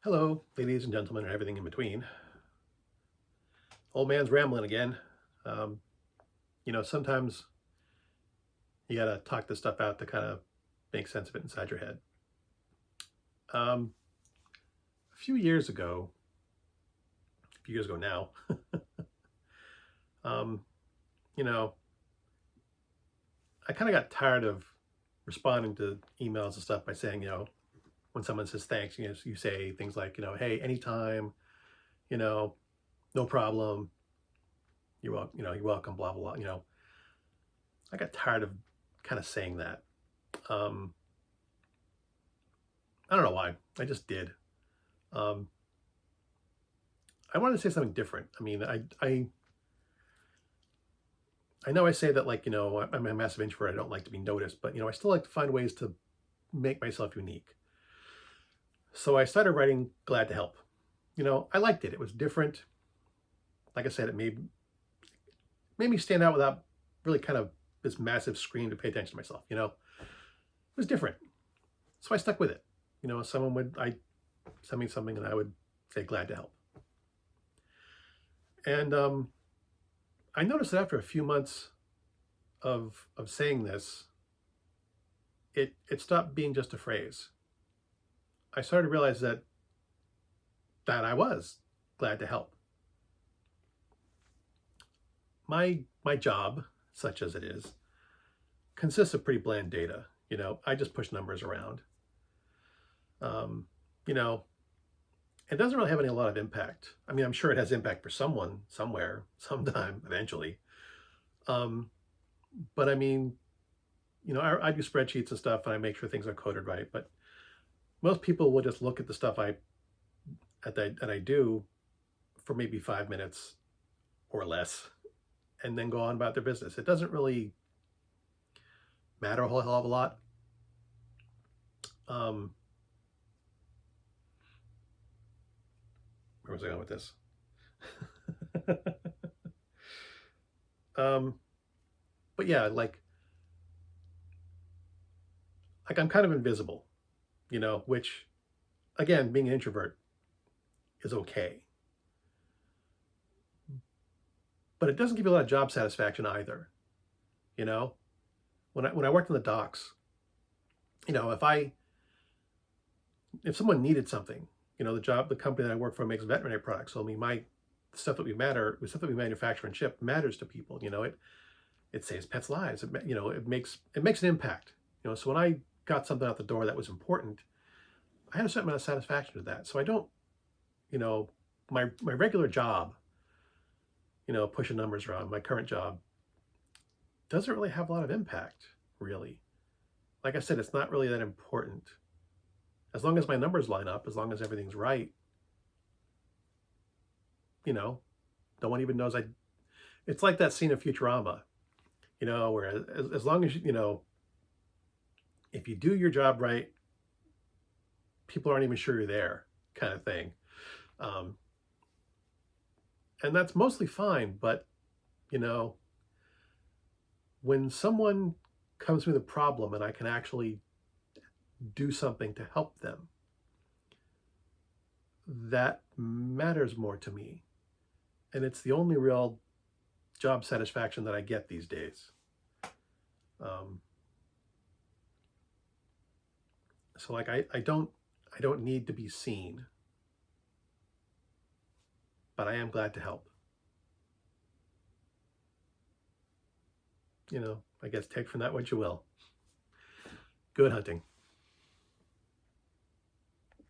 Hello, ladies and gentlemen, and everything in between. Old man's rambling again. Um, Sometimes you gotta talk this stuff out to kind of make sense of it inside your head. Um, a few years ago now, um, you know, I kind of got tired of responding to emails and stuff by saying, when someone says thanks, you say things like, hey, anytime, you know, no problem, you're welcome, blah blah blah. I got tired of kind of saying that. Um, I don't know why. I just did. Um, I wanted to say something different. I mean, I know I say that like I'm a massive introvert. I don't like to be noticed, but I still like to find ways to make myself unique. So I started writing "Glad to Help." I liked it. It was different. Like I said, it made me stand out without really kind of this massive screen to pay attention to myself. It was different. So I stuck with it. Someone would I send me something and I would say "Glad to help." And I noticed that after a few months of saying this, it stopped being just a phrase. I started to realize that I was glad to help. My job, such as it is, consists of pretty bland data. I just push numbers around. Um, you know, it doesn't really have a lot of impact. I mean, I'm sure it has impact for someone somewhere, sometime, eventually. Um, but I mean, I do spreadsheets and stuff, and I make sure things are coded right. But most people will just look at the stuff that I do for maybe 5 minutes or less, and then go on about their business. It doesn't really matter a whole hell of a lot. Um, where was I going with this? um, but yeah, like I'm kind of invisible, which again, being an introvert is okay, but it doesn't give you a lot of job satisfaction either. You know, when I worked in the docks, if someone needed something, the company that I work for makes veterinary products. So I mean, the stuff that we manufacture and ship matters to people. It saves pets' lives. It makes an impact. So when I got something out the door that was important, I had a certain amount of satisfaction to that. So I don't, you know, my regular job, pushing numbers around, my current job doesn't really have a lot of impact, really. Like I said, it's not really that important. As long as my numbers line up, as long as everything's right, no one even knows I. It's like that scene of Futurama, where as long as if you do your job right, people aren't even sure you're there, kind of thing. Um, and that's mostly fine, but you know, when someone comes with a problem and I can actually do something to help them, that matters more to me. And it's the only real job satisfaction that I get these days. Um, so like I don't need to be seen, but I am glad to help. I guess take from that what you will. Good hunting.